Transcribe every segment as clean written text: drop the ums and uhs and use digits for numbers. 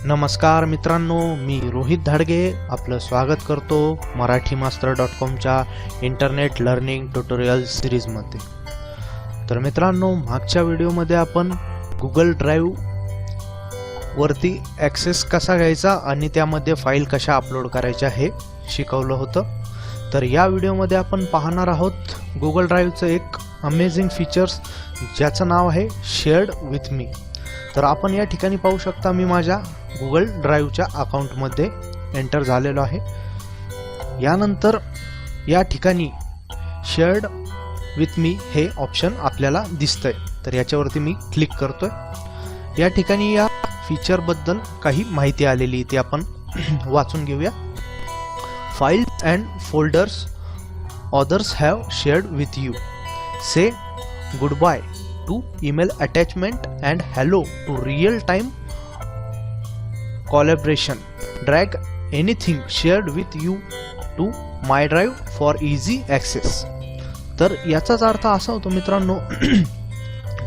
नमस्कार मित्रांनो, मी रोहित धाडगे आपलं स्वागत करतो marathi-master.com च्या इंटरनेट लर्निंग ट्युटोरियल सिरीजमध्ये। तर मित्रांनो, मागच्या व्हिडिओमध्ये आपण गुगल ड्राइव्ह वरती ॲक्सेस कसा घ्यायचा आणि त्यामध्ये फाईल कशा अपलोड करायच्या हे शिकवलं होतं। तर या व्हिडिओमध्ये आपण पाहणार आहोत गुगल ड्राइव्हचं एक अमेझिंग फीचर्स ज्याचं नाव आहे शेअर्ड विथ मी। तर आपण या ठिकाणी पाहू शकता, मी माझ्या गुगल ड्राइव्हच्या अकाउंटमध्ये एंटर झालेलो आहे। यानंतर या ठिकाणी शेअर्ड विथ मी हे ऑप्शन आपल्याला दिसतंय, तर याच्यावरती मी क्लिक करतोय। या ठिकाणी या फीचर बद्दल काही माहिती आलेली ती आपण वाचून घेऊया। Files and folders others have shared with you, say goodbye to email attachment and hello to real time collaboration, drag anything shared with you to my drive for easy access। तर याचाच अर्थ असा होतो मित्रांनो,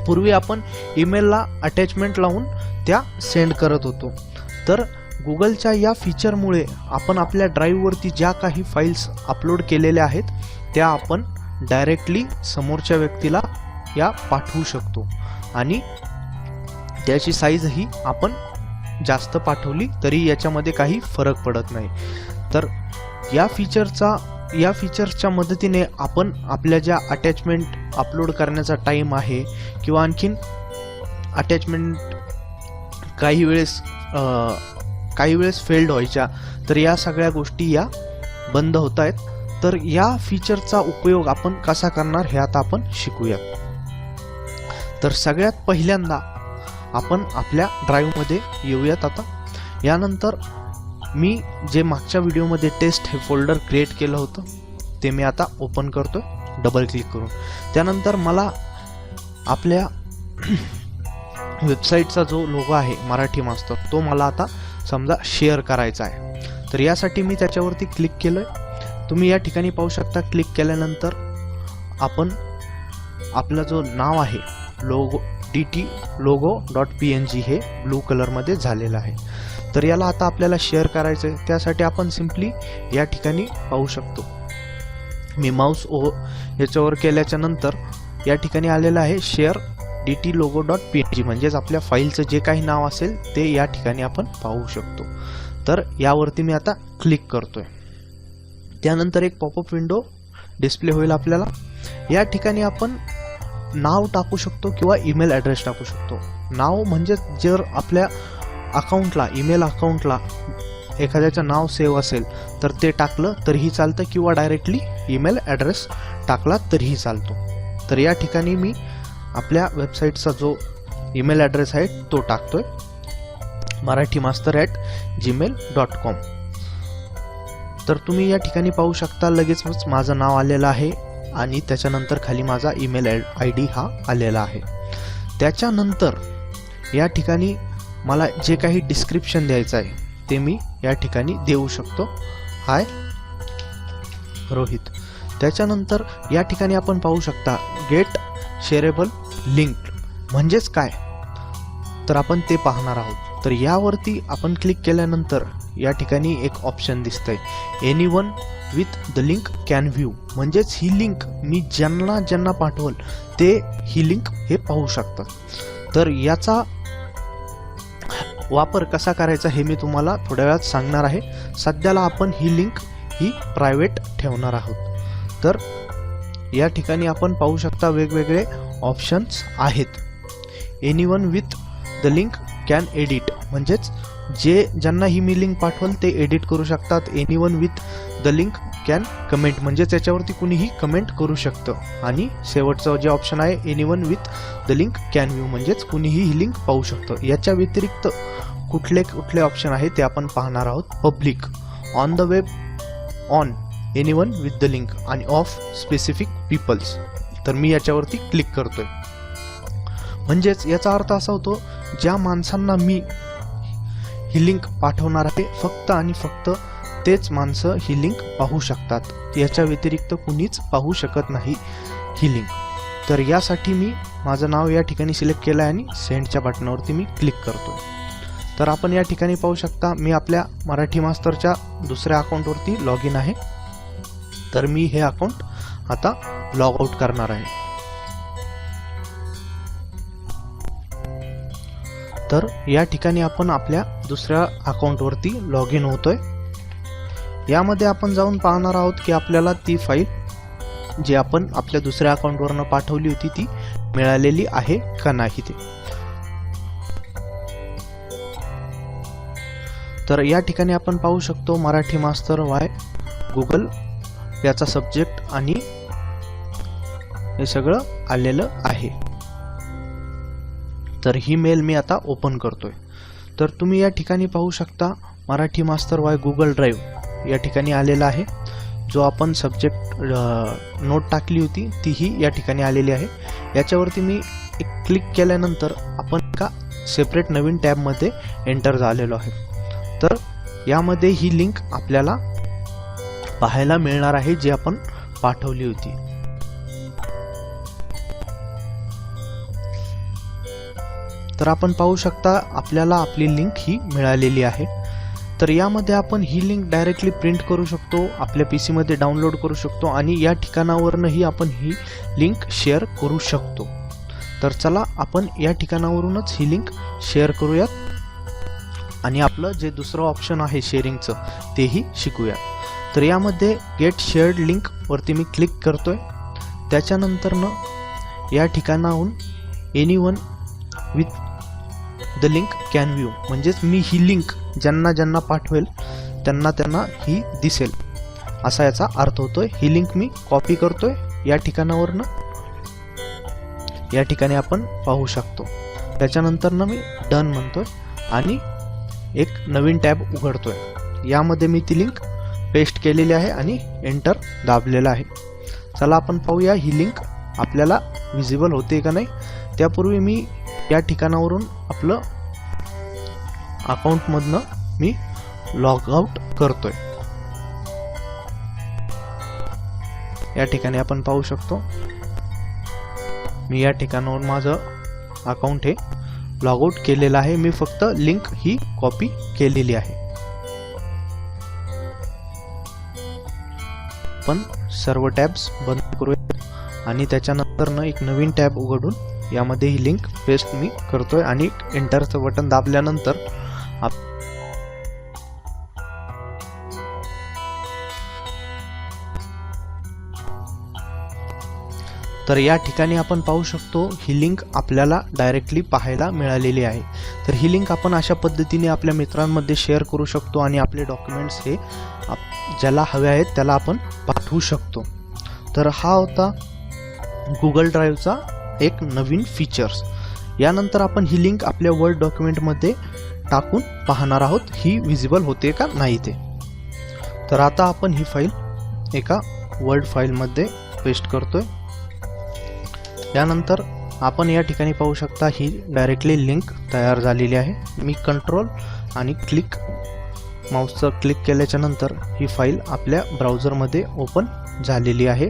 पूर्वी आपण ईमेलला अटॅचमेंट लावून त्या सेंड करत होतो, तर गुगलच्या या फीचरमुळे आपण आपल्या ड्राइव्हवरती ज्या काही फाइल्स अपलोड केलेल्या आहेत त्या आपण डायरेक्टली समोरच्या व्यक्तीला या पाठवू शकतो आणि त्याची साईजही आपण जास्त पाठवली तरी याच्यामध्ये काही फरक पडत नाही। तर या फीचरच्या मदतीने आपण आपल्या ज्या अटॅचमेंट अपलोड करण्याचा टाइम आहे किंवा आणखीन अटॅचमेंट काही वेळेस फेल्ड व्हायच्या, तर या सगळ्या गोष्टी या बंद होत आहेत। तर या फीचरचा उपयोग आपण कसा करणार हे आता आपण शिकूया। तर सगळ्यात पहिल्यांदा आपण आपल्या ड्राइव्हमध्ये येऊयात। आता यानंतर मी जे मागच्या व्हिडिओमध्ये टेस्ट हे फोल्डर क्रिएट केलं होतं ते मी आता ओपन करतोय डबल क्लिक करून। त्यानंतर मला आपल्या वेबसाईटचा जो लोगो आहे मराठी मास्टर, तो मला आता समजा शेअर करायचा आहे। तर यासाठी मी त्याच्यावरती क्लिक केलंय। तुम्ही या ठिकाणी पाहू शकता, क्लिक केल्यानंतर आपण आपलं जो नाव आहे लोगो dt-logo.png हे ब्लू कलरमध्ये झालेलं आहे। तर याला आता आपल्याला शेअर करायचं आहे, त्यासाठी आपण सिंपली या ठिकाणी पाहू शकतो, मी माऊस याच्यावर केल्याच्या नंतर या ठिकाणी आलेलं आहे शेअर dt-logo.png, म्हणजेच आपल्या फाईलचं जे काही नाव असेल ते या ठिकाणी आपण पाहू शकतो। तर यावरती मी आता क्लिक करतोय। त्यानंतर एक पॉपअप विंडो डिस्प्ले होईल आपल्याला। या ठिकाणी आपण नाव टाकू शकतो किंवा ईमेल ॲड्रेस टाकू शकतो। नाव म्हणजे जर आपल्या अकाउंटला, ईमेल अकाउंटला एखाद्याचं नाव सेव्ह असेल तर ते टाकलं तरीही चालतं किंवा डायरेक्टली ईमेल ॲड्रेस टाकला तरीही चालतो। तर या ठिकाणी मी आपल्या वेबसाईटचा जो ईमेल ॲड्रेस आहे तो टाकतोय, marathi-master@gmail.com। तर तुम्ही या ठिकाणी पाहू शकता, लगेच माझं नाव आलेलं आहे आणि त्याच्यानंतर खाली माझा ईमेल ID हा आलेला आहे। त्याच्यानंतर या ठिकाणी मला जे काही डिस्क्रिप्शन द्यायचं आहे ते मी या ठिकाणी देऊ शकतो, हाय रोहित। त्याच्यानंतर या ठिकाणी आपण पाहू शकता गेट शेअरेबल लिंक म्हणजेच काय, तर आपण ते पाहणार आहोत। तर यावरती आपण क्लिक केल्यानंतर या ठिकाणी एक ऑप्शन दिसतंय, anyone with the link can view, म्हणजेच ही लिंक मी ज्यांना पाठवल ते ही लिंक हे पाहू शकतात। तर याचा वापर कसा करायचा हे मी तुम्हाला थोड्या वेळात सांगणार आहे। सध्याला आपण ही लिंक ही प्रायव्हेट ठेवणार आहोत। तर या ठिकाणी आपण पाहू शकता वेगवेगळे ऑप्शन्स आहेत। Anyone with the link can edit, म्हणजेच ज्यांना ही मी लिंक पाठवल ते एडिट करू शकतात। Anyone with the link can comment, म्हणजे त्याच्यावरती कुणीही कमेंट करू शकतं। आणि शेवटचं जे ऑप्शन आहे anyone with the link can view, म्हणजेच कुणीही ही लिंक पाहू शकतं। याच्या व्यतिरिक्त कुठले ऑप्शन आहे ते आपण पाहणार आहोत। Public, on the web, on anyone with the link आणि ऑफ स्पेसिफिक पीपल्स। तर मी याच्यावरती क्लिक करतोय, म्हणजेच याचा अर्थ असा होतो, ज्या माणसांना मी ही लिंक पाठवणार आहे फक्त आणि फक्त तेच माणसं ही लिंक पाहू शकतात, याच्या व्यतिरिक्त कुणीच पाहू शकत नाही ही लिंक। तर यासाठी मी माझं नाव या ठिकाणी सिलेक्ट केलं आहे आणि सेंडच्या बटनावरती मी क्लिक करतो. तर आपण या ठिकाणी पाहू शकता मी आपल्या मराठी मास्तरच्या दुसऱ्या अकाउंटवरती लॉग इन आहे. तर मी हे अकाउंट आता लॉग आउट करणार आहे. तर या ठिकाणी आपण आपल्या दुसऱ्या अकाउंटवरती लॉग इन होतोय. यामध्ये आपण जाऊन पाहणार आहोत की आपल्याला ती फाईल जी आपण आपल्या दुसऱ्या अकाउंटवरनं पाठवली होती ती मिळालेली आहे का नाही ते. तर या ठिकाणी आपण पाहू शकतो मराठी मास्तर वाय गुगल याचा सब्जेक्ट आणि हे सगळं आलेलं आहे. तर ही मेल मी आता ओपन करतोय. तर तुम्ही या ठिकाणी पाहू शकता मराठी मास्तर वाय गुगल ड्राईव्ह या ठिकाणी आलेला आहे. जो आपण सब्जेक्ट नोट टाकली होती तीही या ठिकाणी आलेली आहे. याच्यावरती मी एक क्लिक केल्यानंतर आपण एका सेपरेट नवीन टॅबमध्ये एंटर झालेलो आहे. तर यामध्ये ही लिंक आपल्याला पाहायला मिळणार आहे जी आपण पाठवली होती. तर आपण पाहू शकता आपल्याला आपली लिंक ही मिळालेली आहे. तर यामध्ये आपण ही लिंक डायरेक्टली प्रिंट करू शकतो, आपल्या PC मध्ये डाउनलोड करू शकतो आणि या ठिकाणावरूनही आपण ही लिंक शेअर करू शकतो. तर चला आपण या ठिकाणावरूनच ही लिंक शेअर करूयात आणि आपलं जे दुसरं ऑप्शन आहे शेअरिंगचं तेही शिकूया. तर यामध्ये गेट शेअर्ड लिंक वरती मी क्लिक करतोय. त्याच्यानंतरनं या ठिकाणाहून anyone with the link can view म्हणजेच मी ही लिंक ज्यांना ज्यांना पाठवेल त्यांना ही दिसेल असा याचा अर्थ होतोय. ही लिंक मी कॉपी करतोय या ठिकाणावरनं. या ठिकाणी आपण पाहू शकतो. त्याच्यानंतरनं मी डन म्हणतोय आणि एक नवीन टॅब उघडतोय. यामध्ये मी ती लिंक पेस्ट केलेली आहे आणि एंटर दाबलेला आहे. चला आपण पाहूया ही लिंक आपल्याला विजिबल होते का नाही. त्यापूर्वी मी या ठिकाणावरून आपलं अकाउंटमधनं मी लॉग आउट करतोय. या ठिकाणी आपण पाहू शकतो मी या ठिकाणावर माझं अकाउंट हे लॉग आउट केलेलं आहे. मी फक्त लिंक ही कॉपी केलेली आहे. पण सर्व टॅब्स बंद करूया आणि त्याच्यानंतर एक नवीन टॅब उघडून यामध्ये ही लिंक पेस्ट मी करतोय आणि एंटरचं बटन दाबल्यानंतर तर या ठिकाणी आपण पाहू शकतो ही लिंक आपल्याला डायरेक्टली पाहायला मिळालेली आहे. तर ही लिंक आपण अशा पद्धतीने आपल्या मित्रांमध्ये शेअर करू शकतो आणि आपले डॉक्युमेंट्स हे ज्याला हवे आहेत त्याला आपण पाठवू शकतो. तर हा होता गुगल ड्राईव्हचा एक नवीन फीचर्स. यानंतर आपण ही लिंक आपल्या वर्ड डॉक्युमेंटमध्ये टाकून पाहणार आहोत ही विजिबल होते का नाही ते. तर आता आपण ही फाईल एका वर्ड फाईलमध्ये पेस्ट करतोय. यानंतर आपण या ठिकाणी पाहू शकता ही डायरेक्टली लिंक तयार झालेली आहे. मी कंट्रोल आणि क्लिक माऊसचं क्लिक केल्याच्या नंतर ही फाईल आपल्या ब्राउझरमध्ये ओपन झालेली आहे.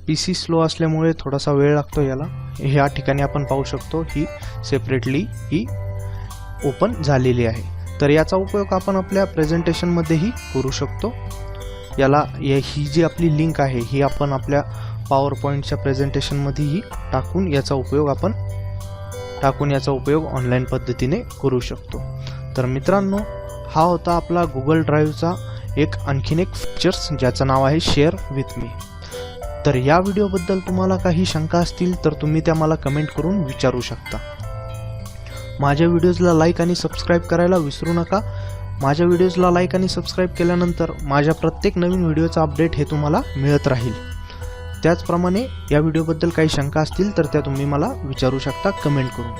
PC स्लो असल्यामुळे थोडासा वेळ लागतो याला. ह्या ठिकाणी आपण पाहू शकतो ही सेपरेटली ही ओपन झालेली आहे. तर याचा उपयोग आपण आपल्या प्रेझेंटेशनमध्येही करू शकतो. याला ही जी आपली लिंक आहे ही आपण आपल्या पॉवर पॉईंटच्या प्रेझेंटेशनमध्येही टाकून याचा उपयोग ऑनलाईन पद्धतीने करू शकतो. तर मित्रांनो हा होता आपला गुगल ड्राईव्हचा आणखीन एक फीचर्स ज्याचं नाव आहे शेअर विथ मी. तर या व्हिडिओबद्दल तुम्हाला काही शंका असतील तर तुम्ही त्या मला कमेंट करून विचारू शकता. माझ्या व्हिडिओजला लाईक आणि सबस्क्राईब करायला विसरू नका. माझ्या व्हिडिओजला लाईक आणि सबस्क्राईब केल्यानंतर माझ्या प्रत्येक नवीन व्हिडिओचा अपडेट हे तुम्हाला मिळत राहील. त्याचप्रमाणे या व्हिडिओबद्दल काही शंका असतील तर त्या तुम्ही मला विचारू शकता कमेंट करून.